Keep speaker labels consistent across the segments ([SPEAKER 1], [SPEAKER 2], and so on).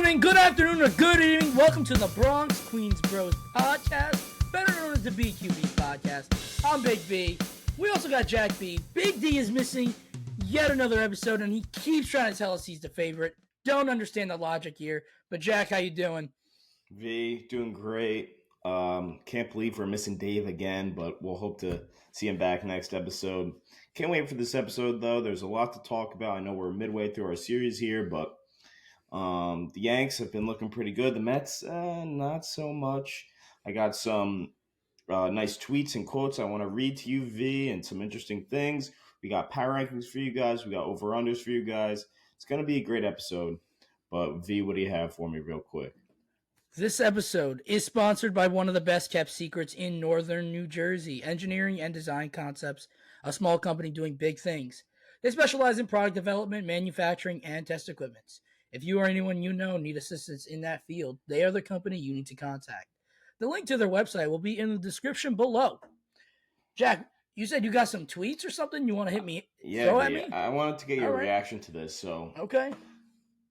[SPEAKER 1] morning, good afternoon, or good evening. Welcome to the Bronx Queens Bros podcast, better known as the BQB podcast. I'm Big B. We also got Jack B. Big D is missing yet another episode, and he keeps trying to tell us he's the favorite. Don't understand the logic here. But Jack, how you doing?
[SPEAKER 2] V, doing great. Can't believe we're missing Dave again, but we'll hope to see him back next episode. Can't wait for this episode, though. There's a lot to talk about. I know we're midway through our series here, but the Yanks have been looking pretty good. The Mets, not so much. I got some nice tweets and quotes I want to read to you, V, and some interesting things. We got power rankings for you guys. We got over-unders for you guys. It's going to be a great episode. But, V, what do you have for me real quick?
[SPEAKER 1] This episode is sponsored by one of the best kept secrets in northern New Jersey, Engineering and Design Concepts, a small company doing big things. They specialize in product development, manufacturing, and test equipment. If you or anyone you know need assistance in that field, they are the company you need to contact. The link to their website will be in the description below. Jack, you said you got some tweets or something you want to hit me?
[SPEAKER 2] Yeah,
[SPEAKER 1] throw at me?
[SPEAKER 2] I wanted to get your reaction to this. So,
[SPEAKER 1] okay.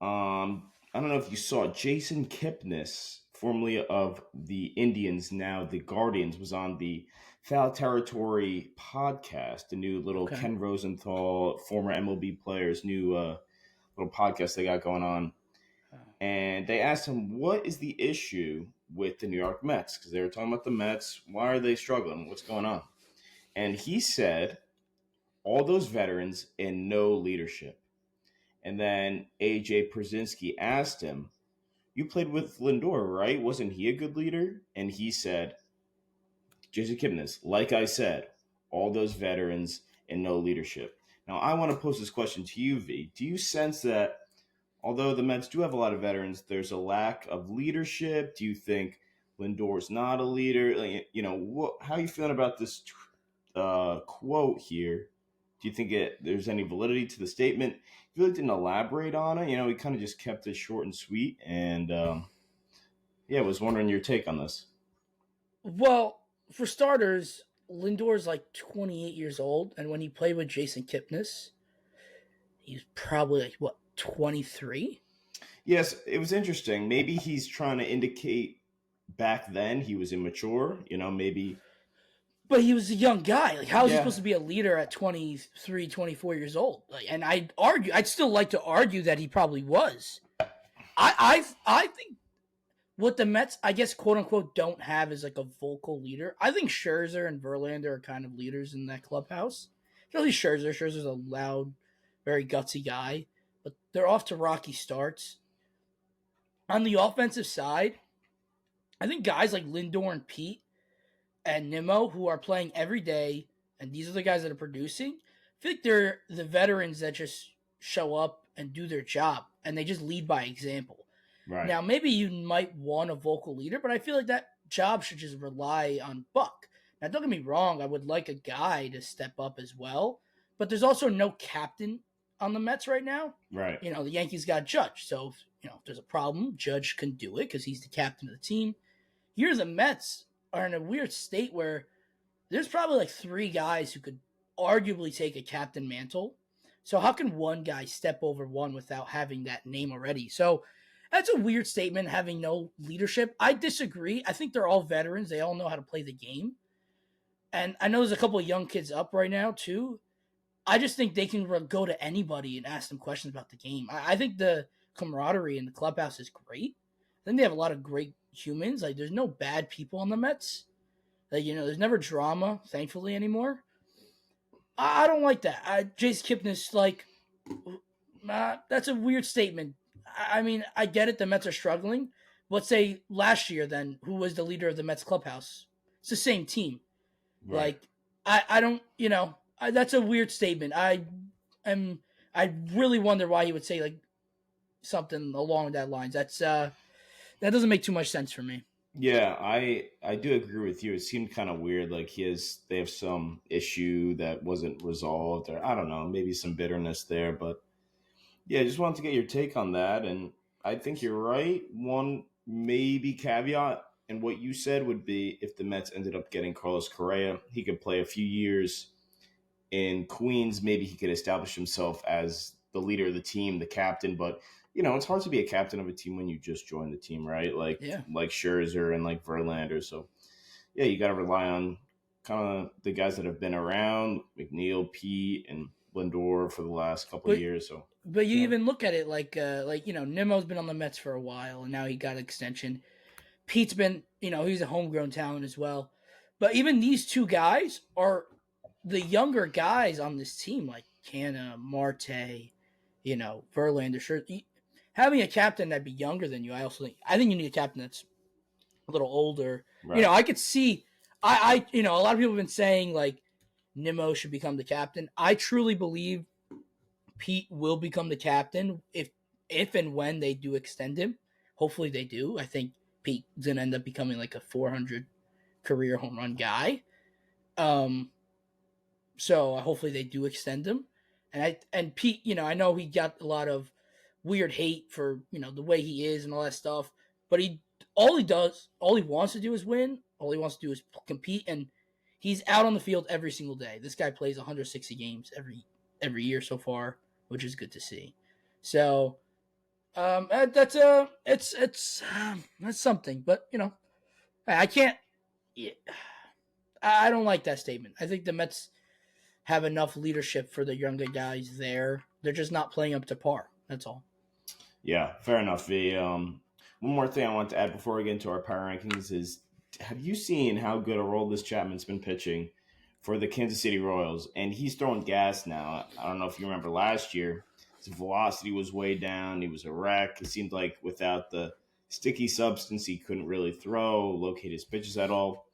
[SPEAKER 2] I don't know if you saw it. Jason Kipnis, formerly of the Indians, now the Guardians, was on the Foul Territory podcast, the new little Ken Rosenthal, former MLB player's new little podcast they got going on. And they asked him, what is the issue with the New York Mets? Because they were talking about the Mets. Why are they struggling? What's going on? And he said, all those veterans and no leadership. And then A.J. Przinsky asked him, you played with Lindor, right? Wasn't he a good leader? And he said, Jason Kipnis, like I said, all those veterans and no leadership. Now, I want to pose this question to you, V. Do you sense that although the Mets do have a lot of veterans, there's a lack of leadership? Do you think Lindor's not a leader? How are you feeling about this quote here? Do you think there's any validity to the statement? He really didn't elaborate on it. He kind of just kept it short and sweet. And, I was wondering your take on this.
[SPEAKER 1] Well, for starters, Lindor's like 28 years old. And when he played with Jason Kipnis, he's probably 23?
[SPEAKER 2] Yes, it was interesting. Maybe he's trying to indicate back then he was immature. Maybe...
[SPEAKER 1] But he was a young guy. Like, how is he supposed to be a leader at 23, 24 years old? And I'd still like to argue that he probably was. I think what the Mets, I guess, quote unquote, don't have is like a vocal leader. I think Scherzer and Verlander are kind of leaders in that clubhouse. Especially Scherzer. Scherzer's a loud, very gutsy guy. But they're off to rocky starts. On the offensive side, I think guys like Lindor and Pete and Nimmo, who are playing every day, and these are the guys that are producing, I feel like they're the veterans that just show up and do their job, and they just lead by example.
[SPEAKER 2] Right.
[SPEAKER 1] Now, maybe you might want a vocal leader, but I feel like that job should just rely on Buck. Now, don't get me wrong, I would like a guy to step up as well, but there's also no captain on the Mets right now.
[SPEAKER 2] Right.
[SPEAKER 1] The Yankees got Judge, so if there's a problem, Judge can do it because he's the captain of the team. Here, the Mets are in a weird state where there's probably like three guys who could arguably take a captain mantle. So how can one guy step over one without having that name already? So that's a weird statement, having no leadership. I disagree. I think they're all veterans. They all know how to play the game. And I know there's a couple of young kids up right now too. I just think they can go to anybody and ask them questions about the game. I think the camaraderie in the clubhouse is great. I think they have a lot of great humans. Like, there's no bad people on the Mets. Like, there's never drama, thankfully, anymore. I don't like that. Jason Kipnis, that's a weird statement. I mean, I get it. The Mets are struggling. Let's say last year, then, who was the leader of the Mets clubhouse? It's the same team.
[SPEAKER 2] Right.
[SPEAKER 1] I don't, that's a weird statement. I really wonder why he would say, something along that lines. That doesn't make too much sense for me.
[SPEAKER 2] Yeah, I do agree with you. It seemed kind of weird. Like they have some issue that wasn't resolved, or I don't know, maybe some bitterness there. But yeah, I just wanted to get your take on that. And I think you're right. One maybe caveat in what you said would be if the Mets ended up getting Carlos Correa, he could play a few years in Queens. Maybe he could establish himself as the leader of the team, the captain. But it's hard to be a captain of a team when you just joined the team, right?
[SPEAKER 1] Yeah.
[SPEAKER 2] Like Scherzer and like Verlander. So yeah, you got to rely on kind of the guys that have been around, McNeil, Pete, and Lindor for the last couple of
[SPEAKER 1] But
[SPEAKER 2] years. So
[SPEAKER 1] but you
[SPEAKER 2] yeah,
[SPEAKER 1] even look at it like Nimmo's been on the Mets for a while and now he got an extension. Pete's been, he's a homegrown talent as well. But even these two guys are the younger guys on this team, like Canna, Marte, Verlander. Sure, having a captain that'd be younger than you, I think you need a captain that's a little older.
[SPEAKER 2] right.
[SPEAKER 1] I could see, a lot of people have been saying like Nimmo should become the captain. I truly believe Pete will become the captain if and when they do extend him. Hopefully they do. I think Pete's gonna end up becoming like a 400 career home run guy. Um, so hopefully they do extend him. And Pete, I know he got a lot of weird hate for the way he is and all that stuff, but all he wants to do is win. All he wants to do is compete, and he's out on the field every single day. This guy plays 160 games every year so far, which is good to see. So that's something, but I can't. I don't like that statement. I think the Mets have enough leadership for the younger guys there. They're just not playing up to par. That's all.
[SPEAKER 2] Yeah, fair enough. One more thing I want to add before we get into our power rankings is: have you seen how good Aroldis Chapman's been pitching for the Kansas City Royals? And he's throwing gas now. I don't know if you remember last year, his velocity was way down. He was a wreck. It seemed like without the sticky substance, he couldn't really throw, locate his pitches at all.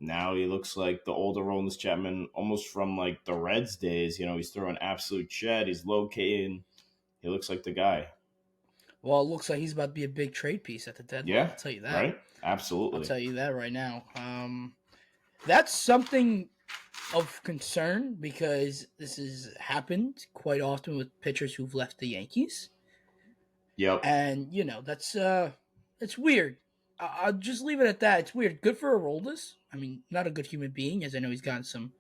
[SPEAKER 2] Now he looks like the older Aroldis Chapman, almost from like the Reds days. He's throwing absolute shed. He's locating. He looks like the guy.
[SPEAKER 1] Well, it looks like he's about to be a big trade piece at the deadline.
[SPEAKER 2] Yeah,
[SPEAKER 1] I'll tell you that.
[SPEAKER 2] right?
[SPEAKER 1] I'll
[SPEAKER 2] Absolutely.
[SPEAKER 1] tell you that right now. That's something of concern because this has happened quite often with pitchers who've left the Yankees,
[SPEAKER 2] Yep.
[SPEAKER 1] and that's it's weird. I'll just leave it at that. It's weird. Good for Aroldis. I mean, not a good human being, as I know he's gotten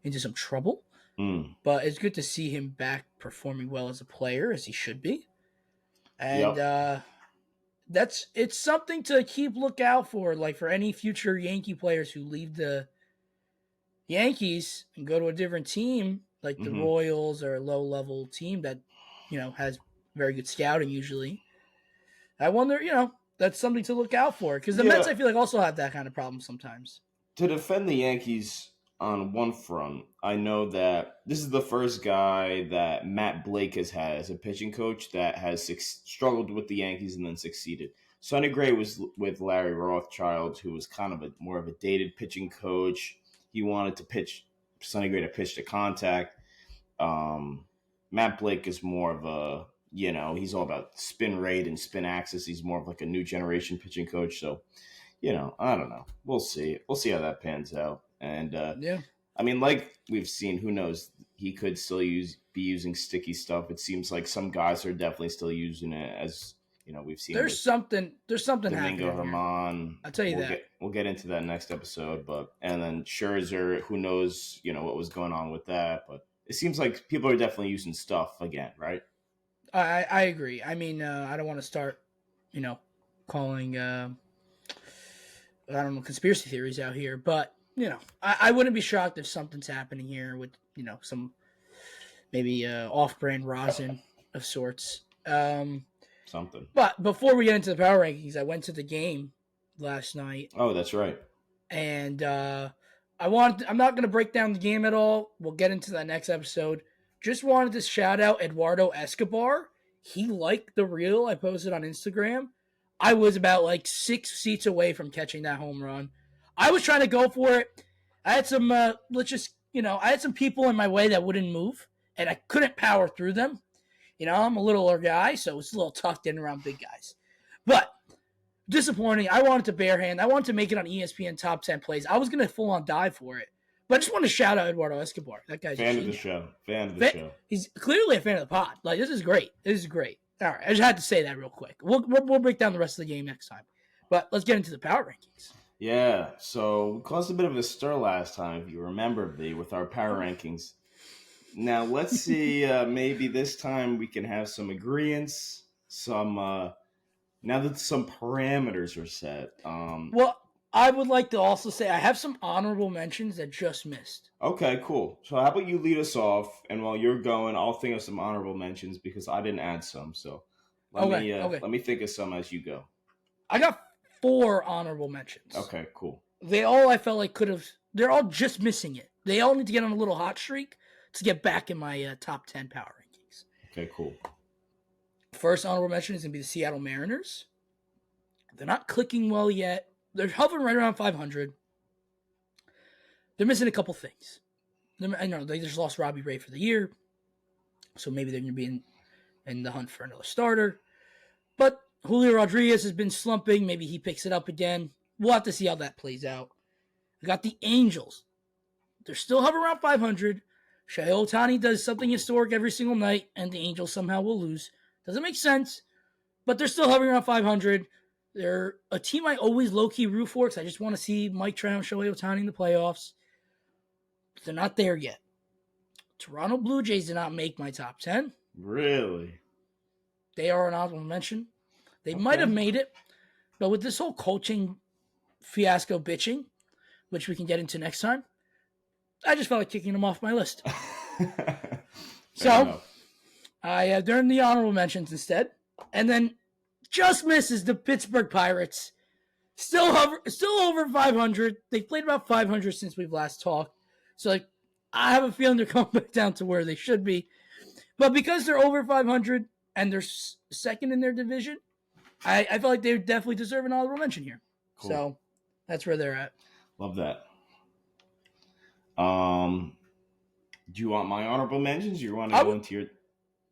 [SPEAKER 1] into some trouble,
[SPEAKER 2] Mm.
[SPEAKER 1] but it's good to see him back performing well as a player, as he should be. And
[SPEAKER 2] Yep.
[SPEAKER 1] it's something to keep lookout for, like for any future Yankee players who leave the Yankees and go to a different team, like the
[SPEAKER 2] Hmm.
[SPEAKER 1] Royals or a low level team that has very good scouting usually. I wonder, that's something to look out for because the Mets,
[SPEAKER 2] Yeah.
[SPEAKER 1] I feel like, also have that kind of problem sometimes.
[SPEAKER 2] To defend the Yankees on one front, I know that this is the first guy that Matt Blake has had as a pitching coach that has struggled with the Yankees and then succeeded. Sonny Gray was with Larry Rothschild, who was kind of more of a dated pitching coach. He wanted to pitch Sonny Gray to pitch to contact. Um, Matt Blake is more of he's all about spin rate and spin axis. He's more of like a new generation pitching coach. So, I don't know. We'll see. We'll see how that pans out. And
[SPEAKER 1] Yeah,
[SPEAKER 2] I mean, like we've seen, who knows? He could still be using sticky stuff. It seems like some guys are definitely still using it, as we've seen with
[SPEAKER 1] there's something
[SPEAKER 2] Domingo
[SPEAKER 1] happening here.
[SPEAKER 2] Herman.
[SPEAKER 1] I'll tell you
[SPEAKER 2] We'll
[SPEAKER 1] that.
[SPEAKER 2] get into that next episode, but and then Scherzer, who knows, what was going on with that, but it seems like people are definitely using stuff again, right?
[SPEAKER 1] I agree. I mean, I don't want to start, calling I don't know conspiracy theories out here, but I wouldn't be shocked if something's happening here with some maybe off-brand rosin of sorts.
[SPEAKER 2] Something.
[SPEAKER 1] But before we get into the power rankings, I went to the game last night,
[SPEAKER 2] Oh, that's right.
[SPEAKER 1] and I'm not going to break down the game at all. We'll get into that next episode. Just wanted to shout out Eduardo Escobar. He liked the reel I posted on Instagram. I was about like 6 seats away from catching that home run. I was trying to go for it. I had some I had some people in my way that wouldn't move, and I couldn't power through them. I'm a littler guy, so it's a little tough getting around big guys. But disappointing. I wanted to barehand. I wanted to make it on ESPN top 10 plays. I was going to full on dive for it. But I just want to shout out Eduardo Escobar. That guy's a
[SPEAKER 2] Fan of the
[SPEAKER 1] genius.
[SPEAKER 2] show. Fan of the show.
[SPEAKER 1] He's clearly a fan of the pod. Like, this is great. This is great. All right. I just had to say that real quick. We'll break down the rest of the game next time. But let's get into the power rankings.
[SPEAKER 2] Yeah, so we caused a bit of a stir last time, if you remember, B, with our power rankings. Now, let's see, maybe this time we can have some agreements. some now that some parameters are set.
[SPEAKER 1] Well, I would like to also say I have some honorable mentions that just missed.
[SPEAKER 2] Okay, cool. So how about you lead us off, and while you're going, I'll think of some honorable mentions because I didn't add some. So
[SPEAKER 1] Okay, okay.
[SPEAKER 2] let me think of some as you go.
[SPEAKER 1] I got 4 honorable mentions.
[SPEAKER 2] Okay, cool.
[SPEAKER 1] They all I felt like could have. They're all just missing it. They all need to get on a little hot streak to get back in my top 10 power rankings.
[SPEAKER 2] Okay, cool.
[SPEAKER 1] First honorable mention is going to be the Seattle Mariners. They're not clicking well yet. They're hovering right around 500. They're missing a couple things. I know they just lost Robbie Ray for the year, so maybe they're going to be in the hunt for another starter. But Julio Rodriguez has been slumping. Maybe he picks it up again. We'll have to see how that plays out. We got the Angels. They're still hovering around 500. Shohei Ohtani does something historic every single night, and the Angels somehow will lose. Doesn't make sense, but they're still hovering around 500. They're a team I always low-key root for because I just want to see Mike Trout and Shohei Ohtani in the playoffs. But they're not there yet. Toronto Blue Jays did not make my top 10.
[SPEAKER 2] Really?
[SPEAKER 1] They are an honorable mention. They might have made it, but with this whole coaching fiasco bitching, which we can get into next time, I just felt like kicking them off my list. So they're in the honorable mentions instead. And then just misses the Pittsburgh Pirates. Still over 500. They've played about 500 since we've last talked. So I have a feeling they're coming back down to where they should be. But because they're over 500 and they're second in their division, I feel like they definitely deserve an honorable mention here. Cool. So that's where they're at.
[SPEAKER 2] Love that. Do you want my honorable mentions? Or you want to go into your?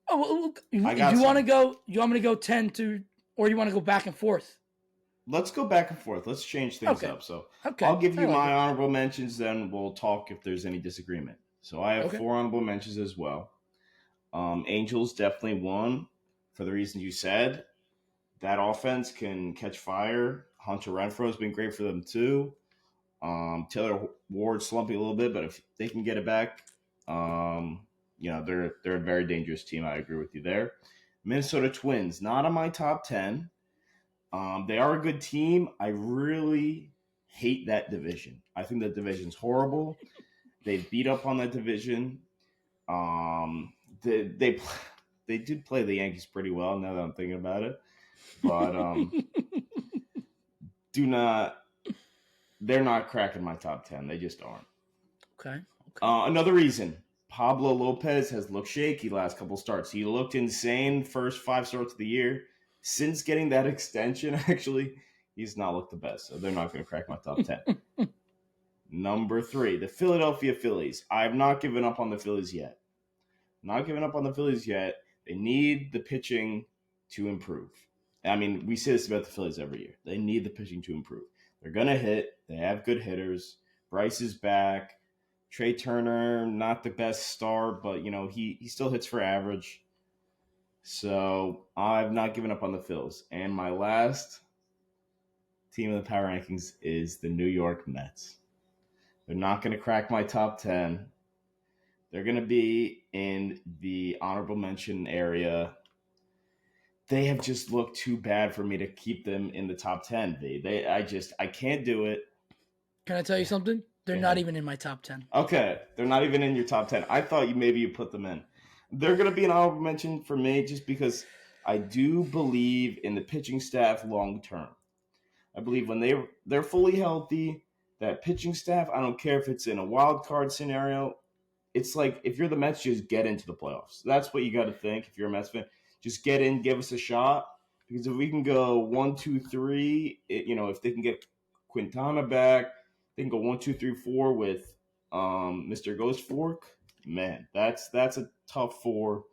[SPEAKER 1] Oh, do you want to go? You want me to go 10 to, or you want to go back and forth?
[SPEAKER 2] Let's go back and forth. Let's change things up. So I'll give you my honorable mentions, then we'll talk if there's any disagreement. So I have 4 honorable mentions as well. Angels definitely won for the reasons you said. That offense can catch fire. Hunter Renfroe has been great for them too. Taylor Ward slumping a little bit, but if they can get it back, they're a very dangerous team. I agree with you there. Minnesota Twins, not on my top 10. They are a good team. I really hate that division. I think that division's horrible. They beat up on that division. They did play the Yankees pretty well now that I'm thinking about it, but they're not cracking my top 10. They just aren't.
[SPEAKER 1] Okay.
[SPEAKER 2] Another reason, Pablo Lopez has looked shaky last couple starts. He looked insane first 5 starts of the year. Since getting that extension, actually, he's not looked the best. So they're not going to crack my top 10. Number 3, the Philadelphia Phillies. I have not given up on the Phillies yet. They need the pitching to improve. I mean, we say this about the Phillies every year. They need the pitching to improve. They're going to hit. They have good hitters. Bryce is back. Trey Turner, not the best start, but, he still hits for average. So I've not given up on the Phils. And my last team in the power rankings is the New York Mets. They're not going to crack my top 10. They're going to be in the honorable mention area. They have just looked too bad for me to keep them in the top 10. I can't do it.
[SPEAKER 1] Can I tell you something? They're not even in my top 10.
[SPEAKER 2] Okay. They're not even in your top 10. I thought you put them in. They're going to be an honorable mention for me just because I do believe in the pitching staff long term. I believe when they're fully healthy, that pitching staff, I don't care if it's in a wild card scenario, it's like if you're the Mets, just get into the playoffs. That's what you got to think if you're a Mets fan. Just get in, give us a shot. Because if we can go 1, 2, 3, if they can get Quintana back, they can go 1, 2, 3, 4 with Mr. Ghost Fork. Man, that's a tough 4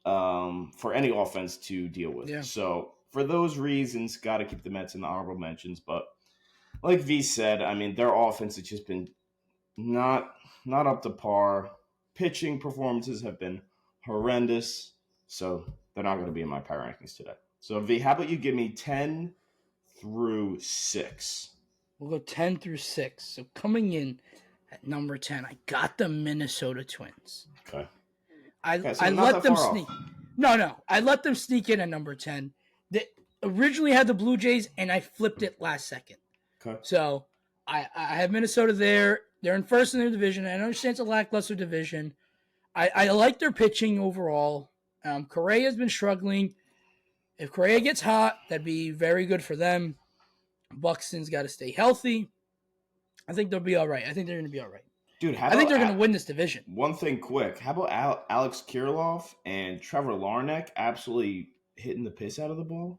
[SPEAKER 2] for any offense to deal with. Yeah. So for those reasons, got to keep the Mets in the honorable mentions. But like V said, I mean, their offense has just been not up to par. Pitching performances have been horrendous. So they're not going to be in my power rankings today. So V, how about you give me 10 through 6?
[SPEAKER 1] We'll go 10 through 6. So coming in at number 10, I got the Minnesota Twins.
[SPEAKER 2] Okay.
[SPEAKER 1] I let them sneak. No. I let them sneak in at number 10. They originally had the Blue Jays, and I flipped it last second.
[SPEAKER 2] Okay.
[SPEAKER 1] So I have Minnesota there. They're in first in their division. I understand it's a lackluster division. I like their pitching overall. Correa's been struggling. If Correa gets hot, that'd be very good for them. Buxton's got to stay healthy. I think they'll be all right. I think they're going to be all right.
[SPEAKER 2] Dude,
[SPEAKER 1] I think they're going to win this division.
[SPEAKER 2] One thing quick. How about Alex Kirilloff and Trevor Larnach absolutely hitting the piss out of the ball?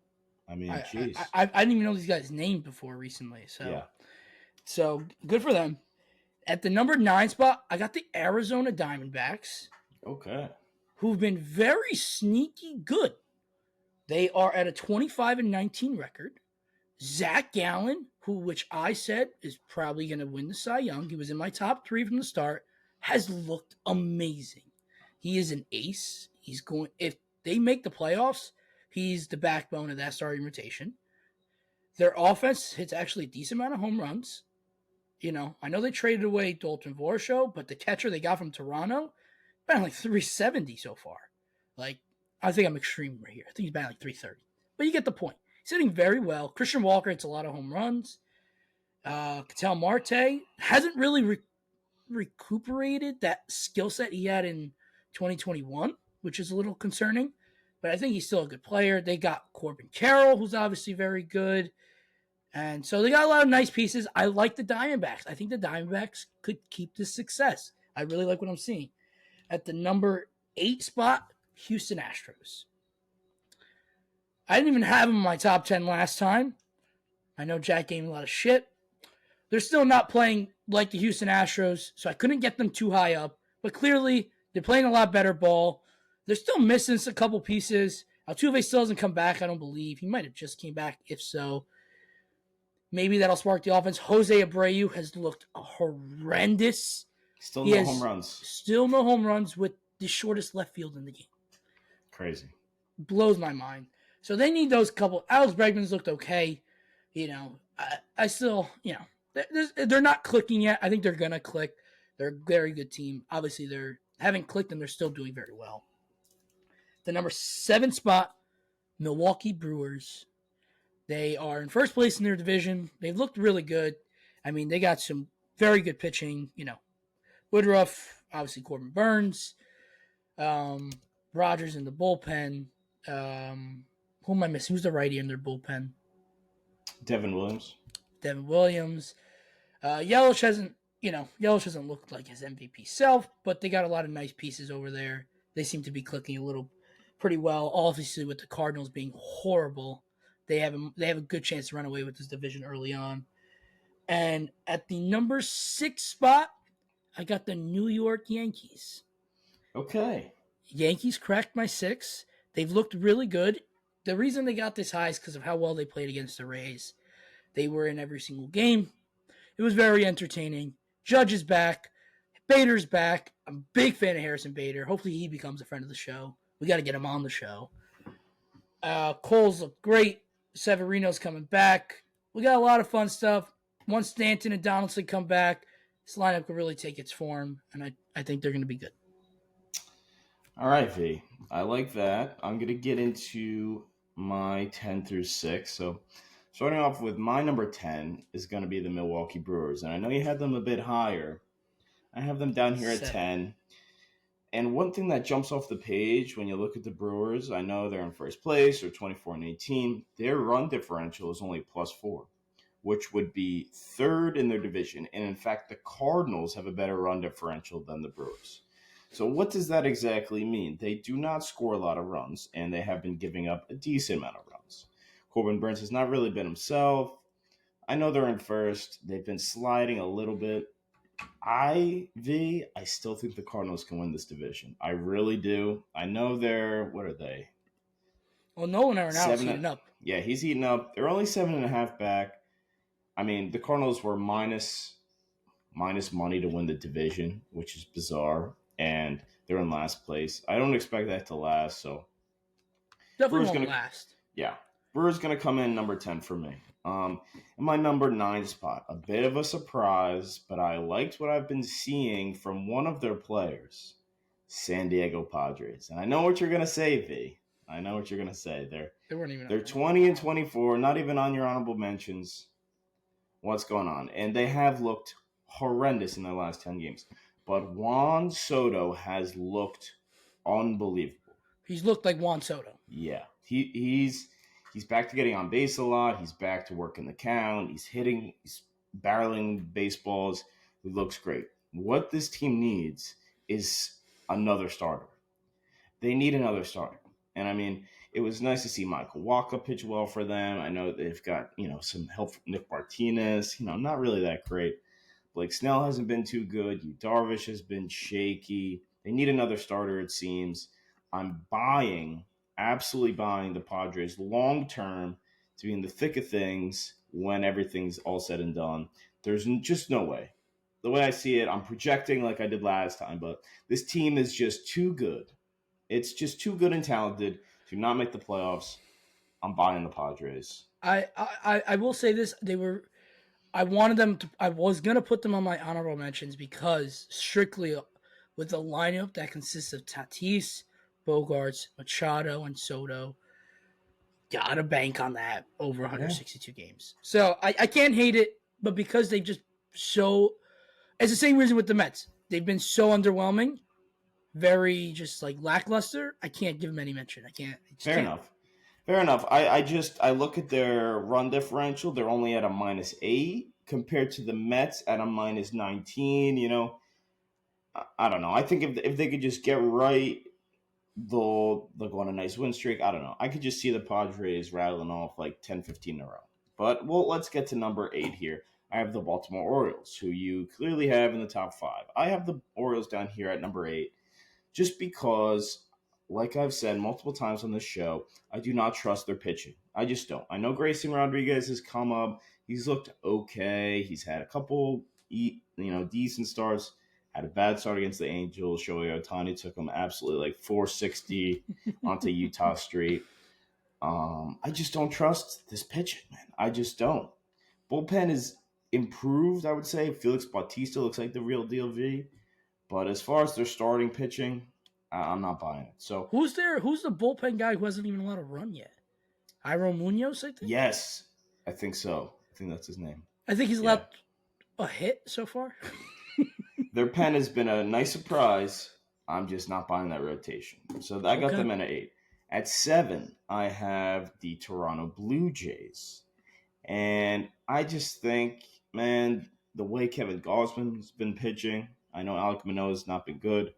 [SPEAKER 2] I mean, jeez.
[SPEAKER 1] I didn't even know these guys' names before recently. So good for them. At the number 9 spot, I got the Arizona Diamondbacks.
[SPEAKER 2] Okay.
[SPEAKER 1] Who've been very sneaky good. They are at a 25-19 record. Zach Gallen, which I said is probably going to win the Cy Young. He was in my top 3 from the start. Has looked amazing. He is an ace. If they make the playoffs, he's the backbone of that starting rotation. Their offense hits actually a decent amount of home runs. I know they traded away Dalton Varsho, but the catcher they got from Toronto, batting like 370 so far. I think I'm extreme right here. I think he's batting like 330. But you get the point. He's hitting very well. Christian Walker hits a lot of home runs. Ketel Marte hasn't really recuperated that skill set he had in 2021, which is a little concerning. But I think he's still a good player. They got Corbin Carroll, who's obviously very good. And so they got a lot of nice pieces. I like the Diamondbacks. I think the Diamondbacks could keep this success. I really like what I'm seeing. At the number 8 spot, Houston Astros. I didn't even have them in my top 10 last time. I know Jack gave me a lot of shit. They're still not playing like the Houston Astros, so I couldn't get them too high up. But clearly, they're playing a lot better ball. They're still missing a couple pieces. Altuve still hasn't come back, I don't believe. He might have just came back, if so. Maybe that'll spark the offense. Jose Abreu has looked horrendous.
[SPEAKER 2] Still no home runs.
[SPEAKER 1] Still no home runs with the shortest left field in the game.
[SPEAKER 2] Crazy.
[SPEAKER 1] Blows my mind. So they need those couple. Alex Bregman's looked okay. I still, they're not clicking yet. I think they're going to click. They're a very good team. Obviously, they haven't clicked and they're still doing very well. The number 7 spot, Milwaukee Brewers. They are in first place in their division. They've looked really good. I mean, they got some very good pitching. Woodruff, obviously Corbin Burns, Rogers in the bullpen. Who am I missing? Who's the righty in their bullpen?
[SPEAKER 2] Devin Williams.
[SPEAKER 1] Yelich hasn't looked like his MVP self, but they got a lot of nice pieces over there. They seem to be clicking a little pretty well. Obviously, with the Cardinals being horrible, they have a good chance to run away with this division early on. And at the number 6 spot, I got the New York Yankees.
[SPEAKER 2] Okay.
[SPEAKER 1] Yankees cracked my 6. They've looked really good. The reason they got this high is because of how well they played against the Rays. They were in every single game. It was very entertaining. Judge is back. Bader's back. I'm a big fan of Harrison Bader. Hopefully he becomes a friend of the show. We got to get him on the show. Cole's look great. Severino's coming back. We got a lot of fun stuff. Once Stanton and Donaldson come back, this lineup could really take its form, and I think they're going to be good.
[SPEAKER 2] All right, V. I like that. I'm going to get into my 10 through 6. So starting off with my number 10 is going to be the Milwaukee Brewers. And I know you had them a bit higher. I have them down here at 10. And one thing that jumps off the page when you look at the Brewers, I know they're in first place, they're 24-18. Their run differential is only +4, which would be 3rd in their division. And in fact, the Cardinals have a better run differential than the Brewers. So what does that exactly mean? They do not score a lot of runs, and they have been giving up a decent amount of runs. Corbin Burns has not really been himself. I know they're in first. They've been sliding a little bit. I still think the Cardinals can win this division. I really do. I know what are they?
[SPEAKER 1] Well, Nolan Arenado is heating up.
[SPEAKER 2] Yeah, he's heating up. They're only 7.5 back. I mean, the Cardinals were minus money to win the division, which is bizarre. And they're in last place. I don't expect that to last, so
[SPEAKER 1] definitely won't last.
[SPEAKER 2] Yeah. Brewers going to come in number 10 for me. In my number 9 spot, a bit of a surprise, but I liked what I've been seeing from one of their players, San Diego Padres. And I know what you're going to say, V. I know what you're going to say.
[SPEAKER 1] They weren't even.
[SPEAKER 2] They're 20 and 24, not even on your honorable mentions. What's going on? And they have looked horrendous in their last 10 games. But Juan Soto has looked unbelievable.
[SPEAKER 1] He's looked like Juan Soto.
[SPEAKER 2] Yeah. He's back to getting on base a lot. He's back to working the count. He's barreling baseballs. He looks great. What this team needs is another starter. They need another starter. And I mean, it was nice to see Michael Wacha pitch well for them. I know they've got, some help from Nick Martinez, not really that great. Blake Snell hasn't been too good. Yu Darvish has been shaky. They need another starter, it seems. I'm absolutely buying the Padres long term to be in the thick of things when everything's all said and done. There's just no way. The way I see it, I'm projecting like I did last time, but this team is just too good. It's just too good and talented to not make the playoffs. I'm buying the Padres.
[SPEAKER 1] I will say this: I wanted them to. I was gonna put them on my honorable mentions because strictly with a lineup that consists of Tatis, Bogarts, Machado, and Soto, gotta bank on that over 162 games. So I can't hate it, but because they just so, it's the same reason with the Mets. They've been so underwhelming, very just like lackluster. I can't give them any mention. I can't.
[SPEAKER 2] Fair enough. I look at their run differential. They're only at a -8 compared to the Mets at a -19. I don't know. I think if they could just get right, they'll go on a nice win streak. I don't know. I could just see the Padres rattling off like 10, 15 in a row. But let's get to number 8 here. I have the Baltimore Orioles, who you clearly have in the top 5. I have the Orioles down here at number 8 just because, like I've said multiple times on this show, I do not trust their pitching. I just don't. I know Grayson Rodriguez has come up. He's looked okay. He's had a couple, decent starts. Had a bad start against the Angels. Shohei Ohtani took him absolutely like 460 onto Utah Street. I just don't trust this pitching, man. I just don't. Bullpen is improved, I would say. Felix Bautista looks like the real deal, V. But as far as their starting pitching, I'm not buying it. So
[SPEAKER 1] who's the bullpen guy who hasn't even allowed a run yet? Jairo Munoz, I think.
[SPEAKER 2] Yes, I think so. I think that's his name.
[SPEAKER 1] I think he's allowed a hit so far.
[SPEAKER 2] Their pen has been a nice surprise. I'm just not buying that rotation. So I got them in at 8. At 7, I have the Toronto Blue Jays. And I just think, man, the way Kevin Gausman's been pitching, I know Alek Manoah's not been good.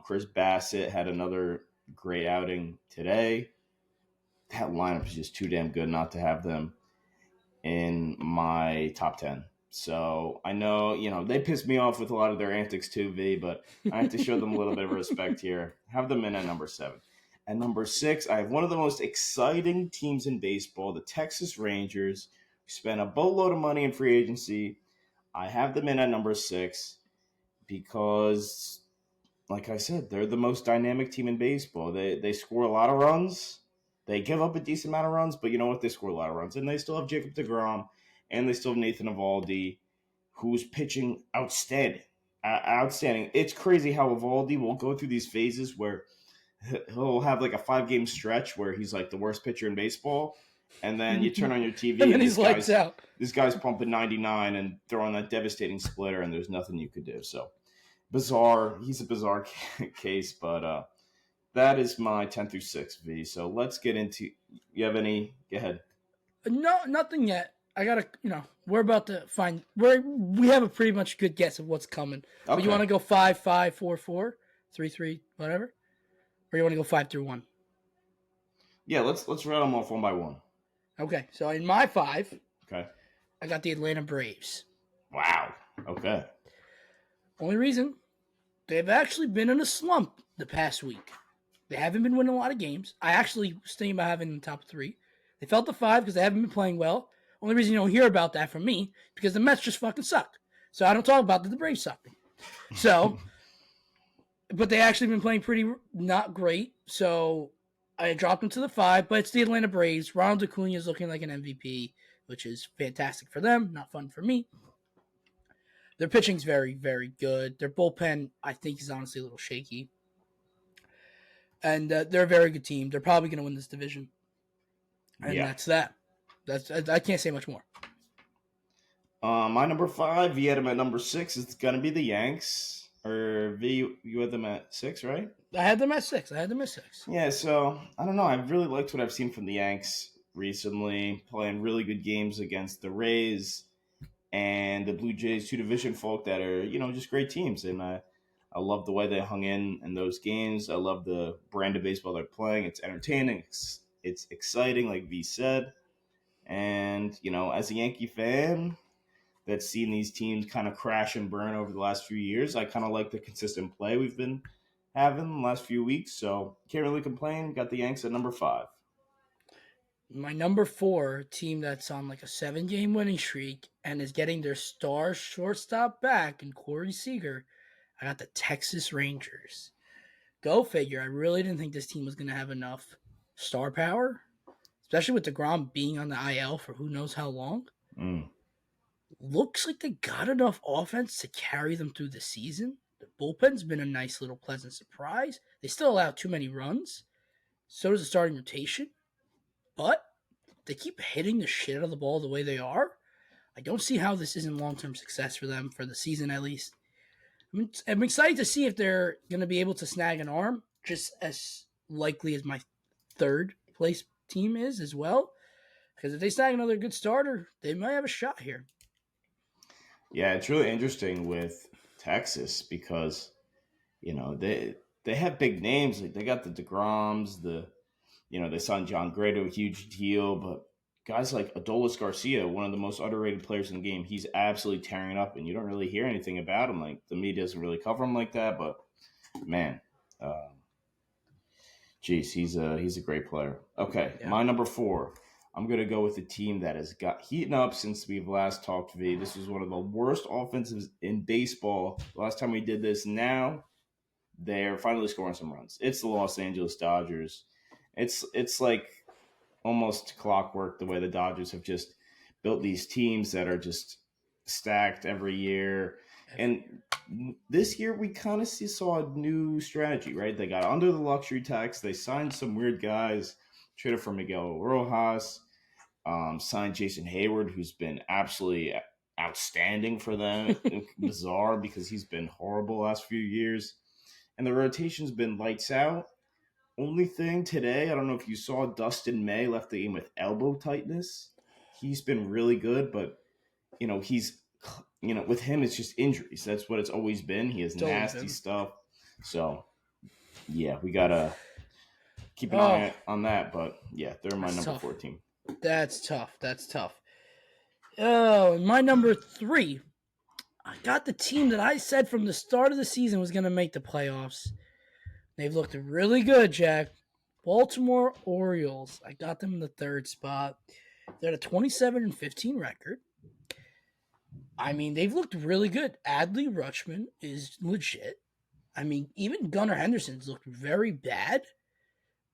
[SPEAKER 2] Chris Bassett had another great outing today. That lineup is just too damn good not to have them in my top 10. So I know, they piss me off with a lot of their antics too, V, but I have to show them a little bit of respect here. Have them in at number 7. At number 6, I have one of the most exciting teams in baseball, the Texas Rangers. We spent a boatload of money in free agency. I have them in at number 6 because, like I said, they're the most dynamic team in baseball. They score a lot of runs. They give up a decent amount of runs, but you know what? They score a lot of runs. And they still have Jacob deGrom, and they still have Nathan Eovaldi, who's pitching outstanding. Outstanding. It's crazy how Eovaldi will go through these phases where he'll have like a 5-game stretch where he's like the worst pitcher in baseball, and then you turn on your TV
[SPEAKER 1] and he's lights out.
[SPEAKER 2] This guy's pumping 99 and throwing that devastating splitter, and there's nothing you could do. So bizarre. He's a bizarre case, but that is my 10 through 6, V. So let's get into. You have any? Go ahead.
[SPEAKER 1] No, nothing yet. I gotta, we're about to find. We have a pretty much good guess of what's coming. Okay. But you want to go 5, 5, 4, 4, 3, 3, whatever, or you want to go 5 through 1?
[SPEAKER 2] Yeah, let's rattle them off one by one.
[SPEAKER 1] Okay, so in my 5,
[SPEAKER 2] okay,
[SPEAKER 1] I got the Atlanta Braves.
[SPEAKER 2] Wow. Okay.
[SPEAKER 1] Only reason, they've actually been in a slump the past week. They haven't been winning a lot of games. I actually was thinking about having the top 3. They fell to 5 because they haven't been playing well. Only reason you don't hear about that from me because the Mets just fucking suck. So I don't talk about that the Braves suck. So, but they actually been playing pretty not great. So I dropped them to the 5. But it's the Atlanta Braves. Ronald Acuna is looking like an MVP, which is fantastic for them. Not fun for me. Their pitching's very, very good. Their bullpen, I think, is honestly a little shaky. and they're a very good team. They're probably going to win this division, and
[SPEAKER 2] Yeah.
[SPEAKER 1] that's that. I can't say much more.
[SPEAKER 2] My number 5, V had him at number 6. It's gonna be the Yanks. Or V, you had them at 6, right?
[SPEAKER 1] I had them at 6. I had them at 6.
[SPEAKER 2] Yeah. So I don't know. I've really liked what I've seen from the Yanks recently, playing really good games against the Rays and the Blue Jays, two division folk that are just great teams, and I love the way they hung in those games. I love the brand of baseball they're playing. It's entertaining. It's exciting, like V said. And as a Yankee fan that's seen these teams kind of crash and burn over the last few years, I kind of like the consistent play we've been having the last few weeks. So can't really complain. Got the Yanks at number 5.
[SPEAKER 1] My number 4 team that's on like a 7-game winning streak and is getting their star shortstop back in Corey Seager. I got the Texas Rangers. Go figure. I really didn't think this team was going to have enough star power, especially with DeGrom being on the IL for who knows how long.
[SPEAKER 2] Mm.
[SPEAKER 1] Looks like they got enough offense to carry them through the season. The bullpen's been a nice little pleasant surprise. They still allow too many runs. So does the starting rotation. But they keep hitting the shit out of the ball the way they are. I don't see how this isn't long-term success for them, for the season at least. I'm excited to see if they're going to be able to snag an arm, just as likely as my third place team is as well. Because if they snag another good starter, they might have a shot here.
[SPEAKER 2] Yeah, it's really interesting with Texas because they have big names. Like they got the DeGroms, they signed John Gray to a huge deal, but guys like Adolis Garcia, one of the most underrated players in the game, he's absolutely tearing up, and you don't really hear anything about him. Like the media doesn't really cover him like that, but man, geez, he's a great player. Okay,
[SPEAKER 1] Yeah.
[SPEAKER 2] my number 4. I'm gonna go with a team that has got heating up since we've last talked. V. This was one of the worst offensives in baseball last time we did this. Now they're finally scoring some runs. It's the Los Angeles Dodgers. It's like almost clockwork the way the Dodgers have just built these teams that are just stacked every year. And this year we kind of saw a new strategy, right? They got under the luxury tax. They signed some weird guys, traded for Miguel Rojas, signed Jason Hayward, who's been absolutely outstanding for them. Bizarre because he's been horrible the last few years. And the rotation's been lights out. Only thing today, I don't know if you saw, Dustin May left the game with elbow tightness. He's been really good, but he's with him it's just injuries. That's what it's always been. He has nasty stuff. So yeah, we gotta keep an eye on that. But yeah, they're my number 4 team.
[SPEAKER 1] That's tough. Oh, my number 3. I got the team that I said from the start of the season was going to make the playoffs. They've looked really good, Jack. Baltimore Orioles. I got them in the 3rd spot. They're at a 27-15 record. I mean, they've looked really good. Adley Rutschman is legit. I mean, even Gunnar Henderson's looked very bad.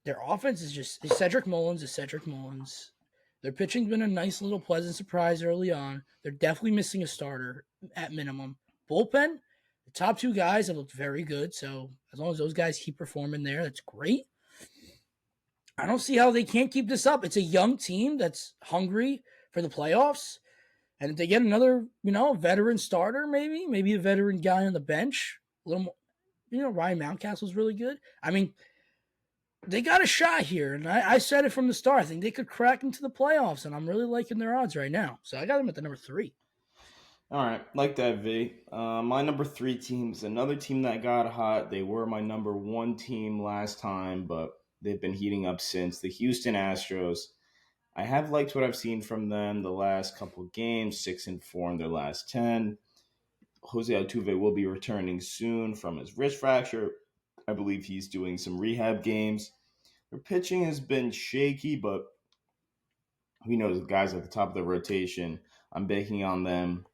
[SPEAKER 1] Their offense is just Cedric Mullins. Their pitching's been a nice little pleasant surprise early on. They're definitely missing a starter at minimum. Bullpen, the top 2 guys have looked very good. So as long as those guys keep performing there, that's great. I don't see how they can't keep this up. It's a young team that's hungry for the playoffs. And if they get another, veteran starter, maybe a veteran guy on the bench, a little more, Ryan Mountcastle's really good. I mean, they got a shot here, and I said it from the start. I think they could crack into the playoffs, and I'm really liking their odds right now. So I got them at the number 3.
[SPEAKER 2] All right, like that, V. My number 3 team is another team that got hot. They were my number 1 team last time, but they've been heating up since. The Houston Astros. I have liked what I've seen from them the last couple games, 6-4 in their last 10. Jose Altuve will be returning soon from his wrist fracture. I believe he's doing some rehab games. Their pitching has been shaky, but who knows? The guys at the top of the rotation, I'm banking on them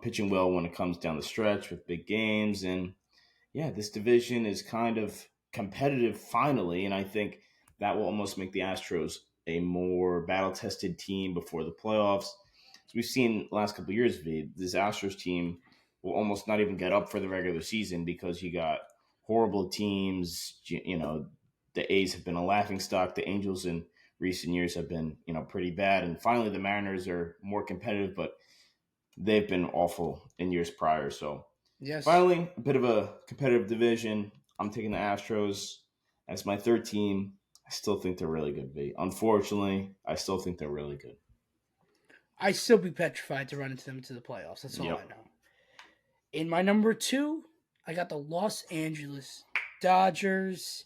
[SPEAKER 2] pitching well when it comes down the stretch with big games. And yeah, this division is kind of competitive finally, and I think that will almost make the Astros a more battle-tested team before the playoffs. So we've seen the last couple of years, this Astros team will almost not even get up for the regular season because you got horrible teams. The A's have been a laughingstock. The Angels in recent years have been, pretty bad. And finally, the Mariners are more competitive, but they've been awful in years prior. So
[SPEAKER 1] Yes.
[SPEAKER 2] finally, a bit of a competitive division. I'm taking the Astros as my third team. I still think they're really good, V. Unfortunately, I still think they're really good.
[SPEAKER 1] I still be petrified to run into them into the playoffs. That's all I
[SPEAKER 2] Yep.
[SPEAKER 1] know. In my number 2, I got the Los Angeles Dodgers.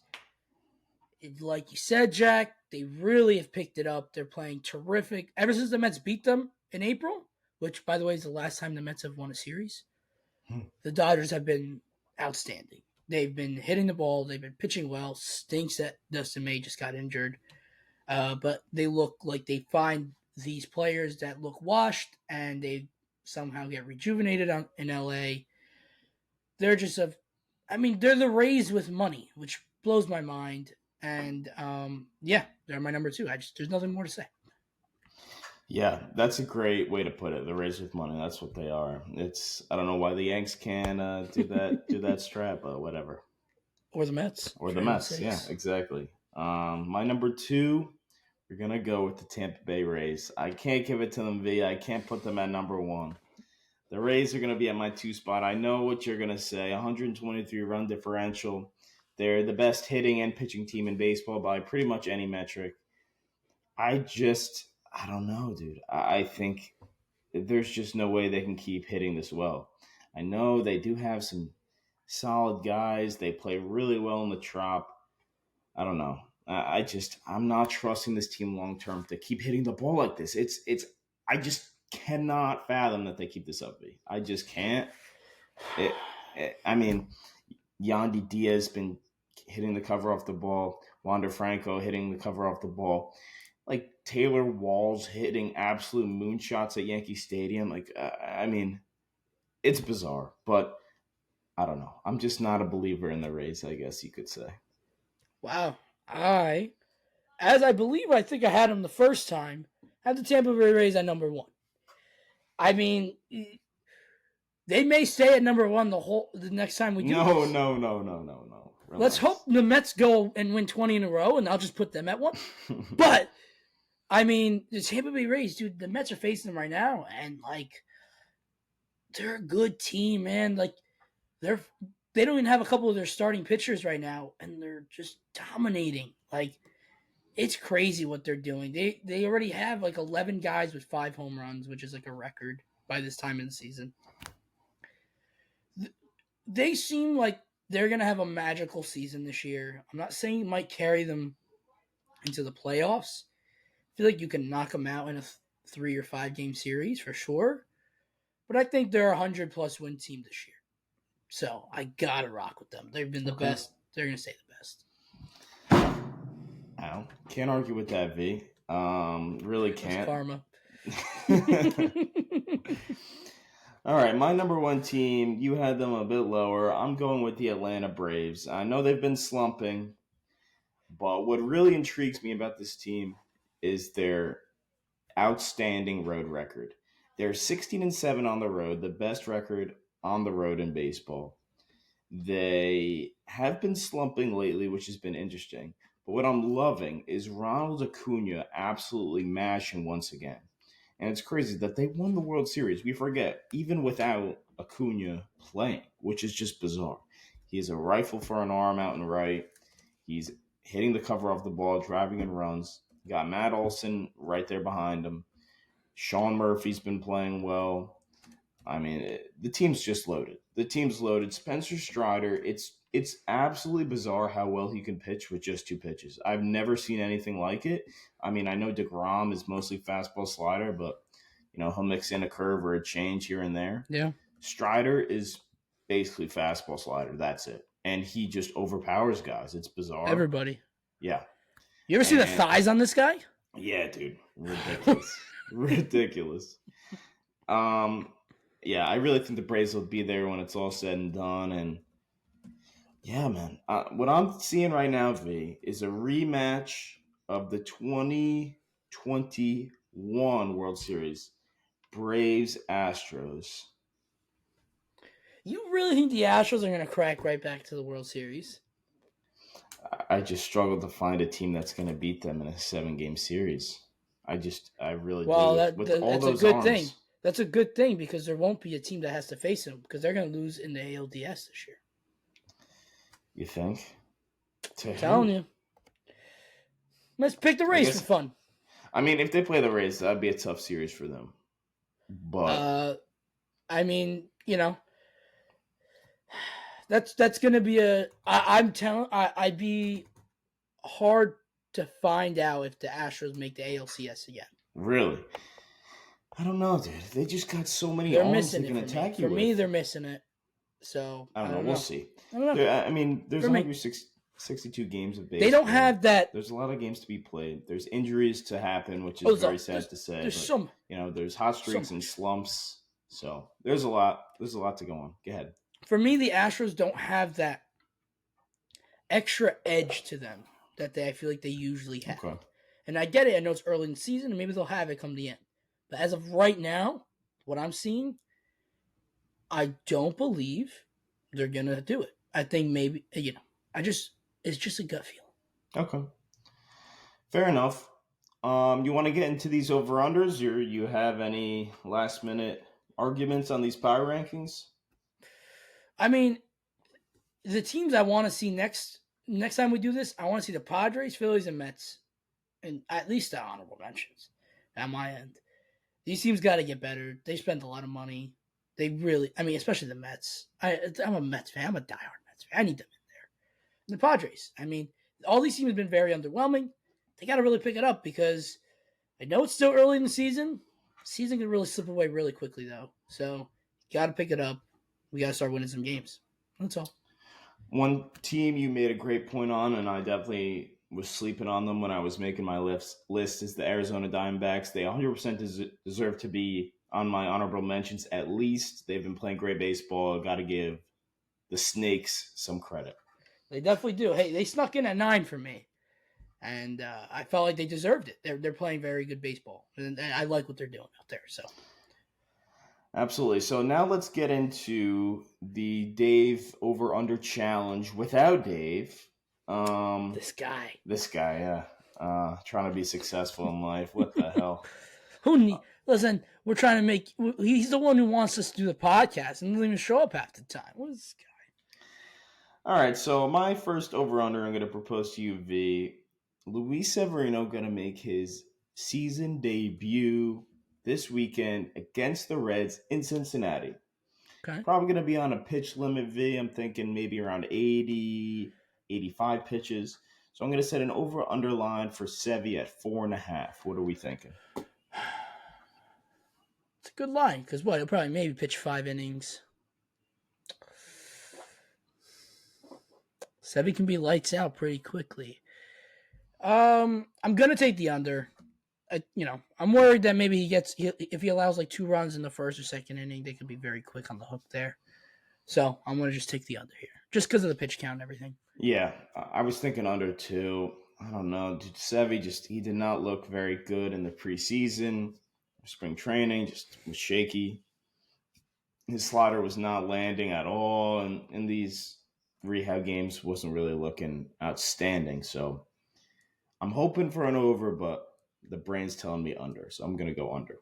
[SPEAKER 1] Like you said, Jack, they really have picked it up. They're playing terrific. Ever since the Mets beat them in April, which, by the way, is the last time the Mets have won a series, the Dodgers have been outstanding. They've been hitting the ball. They've been pitching well. Stinks that Dustin May just got injured. But they look like they find these players that look washed and they somehow get rejuvenated in LA. They're just they're the Rays with money, which blows my mind. And yeah, they're my number 2. There's nothing more to say.
[SPEAKER 2] Yeah, that's a great way to put it. The Rays with money, that's what they are. I don't know why the Yanks can do that strap, but whatever.
[SPEAKER 1] Or the Mets,
[SPEAKER 2] Or
[SPEAKER 1] for
[SPEAKER 2] the
[SPEAKER 1] heaven's
[SPEAKER 2] Mets, yeah,
[SPEAKER 1] sakes.
[SPEAKER 2] exactly. My number 2, we're gonna go with the Tampa Bay Rays. I can't give it to them, V. I can't put them at number 1. The Rays are gonna be at my 2 spot. I know what you're gonna say. 123 run differential. They're the best hitting and pitching team in baseball by pretty much any metric. I don't know, dude. I think there's just no way they can keep hitting this well. I know they do have some solid guys. They play really well in the Trop. I don't know. I'm not trusting this team long term to keep hitting the ball like this. I just cannot fathom that they keep this up. I just can't. I mean, Yandy Diaz been hitting the cover off the ball. Wander Franco hitting the cover off the ball. Like Taylor Walls hitting absolute moonshots at Yankee Stadium. It's bizarre, but I don't know. I'm just not a believer in the Rays, I guess you could say.
[SPEAKER 1] Wow. I think I had them the first time, had the Tampa Bay Rays at number 1. I mean, they may stay at number 1 the next time we do
[SPEAKER 2] No,
[SPEAKER 1] this.
[SPEAKER 2] no, no, no, no, no.
[SPEAKER 1] Let's
[SPEAKER 2] Relax.
[SPEAKER 1] hope the Mets go and win 20 in a row, and I'll just put them at 1. But the Tampa Bay Rays, dude, the Mets are facing them right now, and they're a good team, man. They don't even have a couple of their starting pitchers right now, and they're just dominating. It's crazy what they're doing. They already have 11 guys with 5 home runs, which is a record by this time in the season. They seem like they're gonna have a magical season this year. I'm not saying it might carry them into the playoffs. I feel like you can knock them out in a 3 or 5 game series for sure. But I think they're a 100+ win team this year. So I gotta rock with them. They've been the best. They're gonna stay the best.
[SPEAKER 2] Can't argue with that, V. Really can't.
[SPEAKER 1] Karma.
[SPEAKER 2] All right, my number 1 team, you had them a bit lower. I'm going with the Atlanta Braves. I know they've been slumping, but what really intrigues me about this team is their outstanding road record. They're 16-7 on the road, the best record on the road in baseball. They have been slumping lately, which has been interesting. But what I'm loving is Ronald Acuna absolutely mashing once again. And it's crazy that they won the World Series. We forget, even without Acuna playing, which is just bizarre. He has a rifle for an arm out and right. He's hitting the cover off the ball, driving in runs. Got Matt Olson right there behind him. Sean Murphy's been playing well. The team's just loaded. The team's loaded. Spencer Strider, it's absolutely bizarre how well he can pitch with just 2 pitches. I've never seen anything like it. I know DeGrom is mostly fastball slider, but he'll mix in a curve or a change here and there.
[SPEAKER 1] Yeah.
[SPEAKER 2] Strider is basically fastball slider. That's it. And he just overpowers guys. It's bizarre.
[SPEAKER 1] Everybody.
[SPEAKER 2] Yeah.
[SPEAKER 1] You ever see the thighs on this guy?
[SPEAKER 2] Yeah, dude. Ridiculous. Ridiculous. Yeah, I really think the Braves will be there when it's all said and done. And yeah, man, what I'm seeing right now, V, is a rematch of the 2021 World Series, Braves Astros.
[SPEAKER 1] You really think the Astros are going to crack right back to the World Series?
[SPEAKER 2] I just struggle to find a team that's going to beat them in a 7-game series. I really do.
[SPEAKER 1] Well,
[SPEAKER 2] With all
[SPEAKER 1] that's a
[SPEAKER 2] those
[SPEAKER 1] good thing.
[SPEAKER 2] arms.
[SPEAKER 1] That's a good thing because there won't be a team that has to face them because they're going to lose in the ALDS this year.
[SPEAKER 2] You think? To
[SPEAKER 1] I'm
[SPEAKER 2] who?
[SPEAKER 1] telling you. Let's pick the Rays for fun.
[SPEAKER 2] I mean, if they play the Rays, that'd be a tough series for them. But
[SPEAKER 1] I mean, that's going to be I'd be hard to find out if the Astros make the ALCS again.
[SPEAKER 2] Really? I don't know, dude. They just got so many
[SPEAKER 1] They're
[SPEAKER 2] arms
[SPEAKER 1] missing
[SPEAKER 2] they
[SPEAKER 1] it
[SPEAKER 2] can
[SPEAKER 1] for
[SPEAKER 2] attack
[SPEAKER 1] me.
[SPEAKER 2] you
[SPEAKER 1] For me,
[SPEAKER 2] with.
[SPEAKER 1] they're missing it. So
[SPEAKER 2] I don't know. We'll see.
[SPEAKER 1] I don't know.
[SPEAKER 2] I mean, there's
[SPEAKER 1] For me.
[SPEAKER 2] 162 games of baseball.
[SPEAKER 1] They don't have that.
[SPEAKER 2] There's a lot of games to be played. There's injuries to happen, which is very sad to say. There's hot streaks and slumps. So there's a lot. There's a lot to go on. Go ahead.
[SPEAKER 1] For me, the Astros don't have that extra edge to them that I feel like they usually have. Okay. And I get it. I know it's early in the season, and maybe they'll have it come the end. But as of right now, what I'm seeing, I don't believe they're gonna do it. I think maybe it's just a gut feeling.
[SPEAKER 2] Okay, fair enough. You want to get into these over-unders, or you have any last-minute arguments on these power rankings?
[SPEAKER 1] I mean, the teams I want to see next time we do this, I want to see the Padres, Phillies, and Mets, and at least the honorable mentions at my end. These teams got to get better. They spent a lot of money. They really, especially the Mets. I'm a Mets fan. I'm a diehard Mets fan. I need them in there. And the Padres. All these teams have been very underwhelming. They got to really pick it up because I know it's still early in the season. Season can really slip away really quickly, though. So, got to pick it up. We got to start winning some games. That's all.
[SPEAKER 2] One team you made a great point on, and I definitely was sleeping on them when I was making my list, is the Arizona Diamondbacks. They 100% deserve to be on my honorable mentions at least. They've been playing great baseball. Got to give the Snakes some credit.
[SPEAKER 1] They definitely do. Hey, they snuck in at 9 for me. And I felt like they deserved it. They're playing very good baseball. And I like what they're doing out there. So,
[SPEAKER 2] absolutely. So now let's get into the Dave over-under challenge without Dave.
[SPEAKER 1] This guy,
[SPEAKER 2] yeah. Trying to be successful in life. What the hell?
[SPEAKER 1] Listen, we're trying to make... He's the one who wants us to do the podcast and doesn't even show up half the time. What is this guy?
[SPEAKER 2] All right, so my first over-under I'm going to propose to you, V. Luis Severino going to make his season debut this weekend against the Reds in Cincinnati.
[SPEAKER 1] Okay.
[SPEAKER 2] Probably going to be on a pitch limit, V. I'm thinking maybe around 80, 85 pitches. So I'm going to set an over-under line for Sevy at 4.5. What are we thinking?
[SPEAKER 1] It's a good line because he'll probably maybe pitch 5 innings. Sevy can be lights out pretty quickly. I'm going to take the under. I'm worried that maybe if he allows like 2 runs in the first or second inning, they could be very quick on the hook there. So I'm going to just take the under here, just because of the pitch count and everything.
[SPEAKER 2] Yeah, I was thinking under too. I don't know. Sevy he did not look very good in the preseason. Spring training just was shaky. His slider was not landing at all, and in these rehab games wasn't really looking outstanding. So I'm hoping for an over, but the brain's telling me under, so I'm going to go under.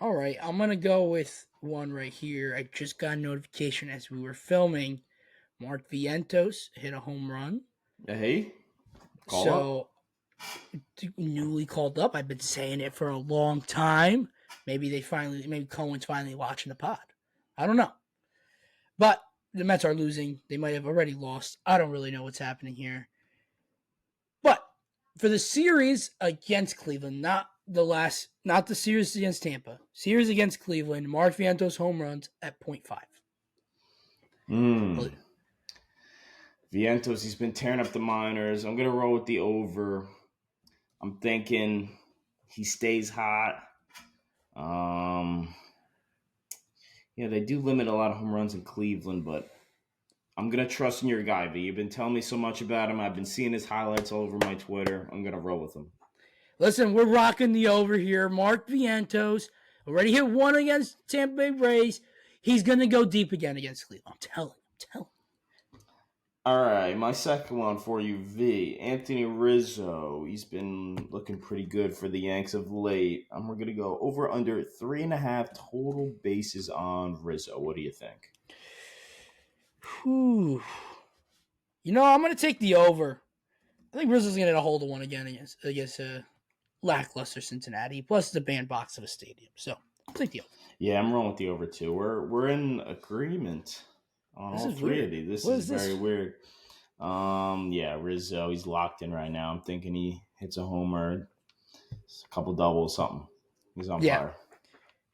[SPEAKER 1] All right, I'm going to go with one right here. I just got a notification as we were filming. Mark Vientos hit a home run.
[SPEAKER 2] Hey,
[SPEAKER 1] newly called up. I've been saying it for a long time. Maybe Cohen's finally watching the pod. I don't know. But the Mets are losing. They might have already lost. I don't really know what's happening here. But for the series against Cleveland, not the series against Tampa, series against Cleveland, Mark Vientos home runs at 0.5.
[SPEAKER 2] Vientos, he's been tearing up the minors. I'm going to roll with the over. I'm thinking he stays hot. They do limit a lot of home runs in Cleveland, but I'm going to trust in your guy, V. You've been telling me so much about him. I've been seeing his highlights all over my Twitter. I'm going to roll with him.
[SPEAKER 1] Listen, we're rocking the over here. Mark Vientos already hit 1 against Tampa Bay Rays. He's going to go deep again against Cleveland. I'm telling you.
[SPEAKER 2] All right, my second one for you, V. Anthony Rizzo. He's been looking pretty good for the Yanks of late. We're going to go over under 3.5 total bases on Rizzo. What do you think?
[SPEAKER 1] Whew. I'm going to take the over. I think Rizzo's going to get a hold of one again against lackluster Cincinnati. Plus, it's a bandbox of a stadium. So, I'll take the over.
[SPEAKER 2] Yeah, I'm rolling with the over, too. We're in agreement on all three of these. This is very weird. Yeah, Rizzo, he's locked in right now. I'm thinking he hits a homer, a couple doubles, something. He's on fire.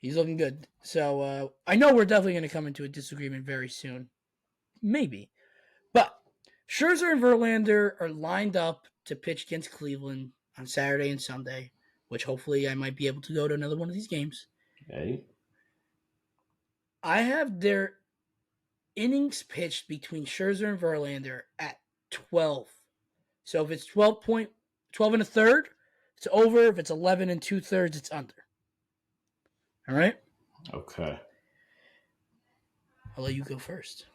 [SPEAKER 1] He's looking good. So I know we're definitely going to come into a disagreement very soon. Maybe. But Scherzer and Verlander are lined up to pitch against Cleveland on Saturday and Sunday, which hopefully I might be able to go to another one of these games.
[SPEAKER 2] Okay.
[SPEAKER 1] I have their innings pitched between Scherzer and Verlander at 12. So if it's 12 and a third, it's over. If it's 11 and 2/3, it's under. All right?
[SPEAKER 2] Okay.
[SPEAKER 1] I'll let you go first.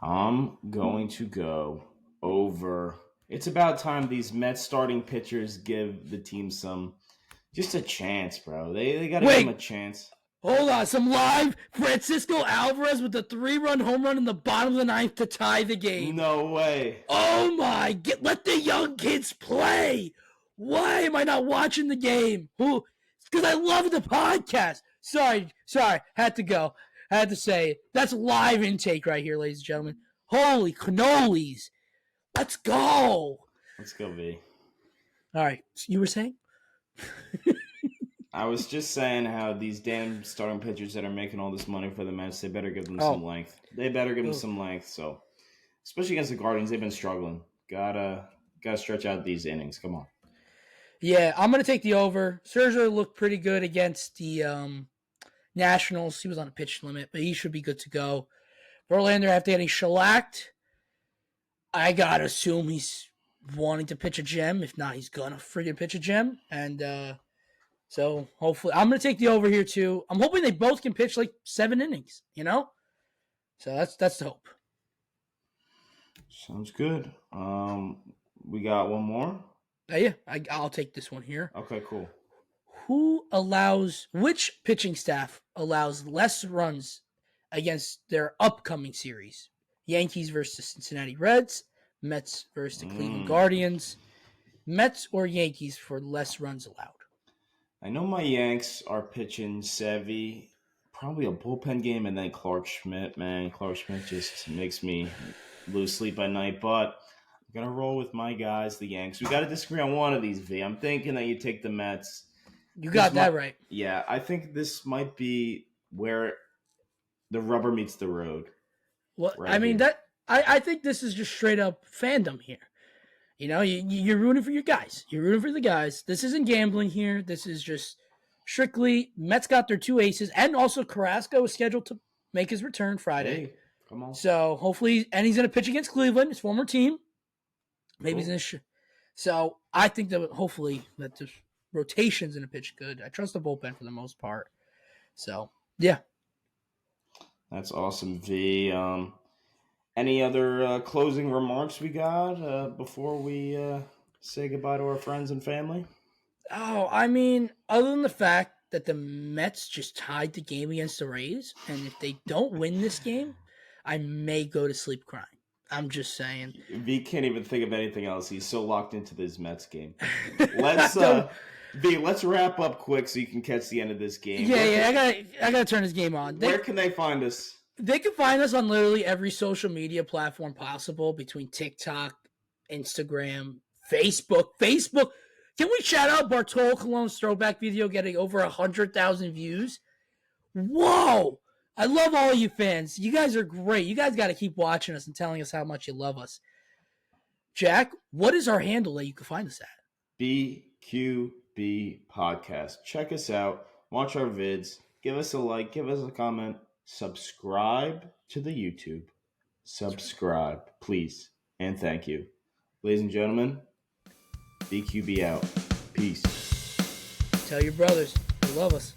[SPEAKER 2] I'm going to go over. It's about time these Mets starting pitchers give the team just a chance, bro. They got to give them a chance.
[SPEAKER 1] Hold on, some live Francisco Alvarez with the 3-run home run in the bottom of the ninth to tie the game.
[SPEAKER 2] No way.
[SPEAKER 1] Oh my, let the young kids play. Why am I not watching the game? Because I love the podcast. Sorry, had to go. Had to say it. That's live intake right here, ladies and gentlemen. Holy cannolis. Let's go.
[SPEAKER 2] Let's go, V.
[SPEAKER 1] All right, you were saying?
[SPEAKER 2] I was just saying how these damn starting pitchers that are making all this money for the Mets, they better give them some length. They better give them some length. So, especially against the Guardians, they've been struggling. Gotta stretch out these innings. Come on.
[SPEAKER 1] Yeah, I'm gonna take the over. Scherzer looked pretty good against the Nationals. He was on a pitch limit, but he should be good to go. Verlander, after getting shellacked, I gotta assume he's wanting to pitch a gem. If not, he's gonna friggin' pitch a gem. And so hopefully, I'm gonna take the over here too. I'm hoping they both can pitch like 7 innings. So that's the hope.
[SPEAKER 2] Sounds good. We got one more.
[SPEAKER 1] Yeah, I'll take this one here.
[SPEAKER 2] Okay, cool.
[SPEAKER 1] Which pitching staff allows less runs against their upcoming series? Yankees versus Cincinnati Reds, Mets versus the Cleveland Guardians. Mets or Yankees for less runs allowed?
[SPEAKER 2] I know my Yanks are pitching savvy. Probably a bullpen game, and then Clark Schmidt. Man, Clark Schmidt just makes me lose sleep at night. But I'm going to roll with my guys, the Yanks. We got to disagree on one of these, V. I'm thinking that you take the Mets.
[SPEAKER 1] You got that right.
[SPEAKER 2] Yeah, I think this might be where the rubber meets the road.
[SPEAKER 1] Well, right, I mean, I think this is just straight up fandom here. You're rooting for your guys. You're rooting for the guys. This isn't gambling here. This is just strictly Mets got their 2 aces, and also Carrasco is scheduled to make his return Friday.
[SPEAKER 2] Hey, come on.
[SPEAKER 1] So hopefully, and he's going to pitch against Cleveland, his former team. Maybe he's going to. So I think that hopefully that the rotation's going to pitch good. I trust the bullpen for the most part. So yeah.
[SPEAKER 2] That's awesome, V. Any other closing remarks we got before we say goodbye to our friends and family?
[SPEAKER 1] Oh, I mean, other than the fact that the Mets just tied the game against the Rays, and if they don't win this game, I may go to sleep crying. I'm just saying.
[SPEAKER 2] V can't even think of anything else. He's so locked into this Mets game. Let's V, let's wrap up quick so you can catch the end of this game.
[SPEAKER 1] Yeah, I gotta turn this game on.
[SPEAKER 2] Where can they find us?
[SPEAKER 1] They can find us on literally every social media platform possible, between TikTok, Instagram, Facebook. Can we shout out Bartolo Colon's throwback video getting over 100,000 views? Whoa! I love all you fans. You guys are great. You guys got to keep watching us and telling us how much you love us. Jack, what is our handle that you can find us at?
[SPEAKER 2] BQB Podcast. Check us out. Watch our vids. Give us a like. Give us a comment. Subscribe to the YouTube. Subscribe, please. And thank you. Ladies and gentlemen, BQB out. Peace.
[SPEAKER 1] Tell your brothers they love us.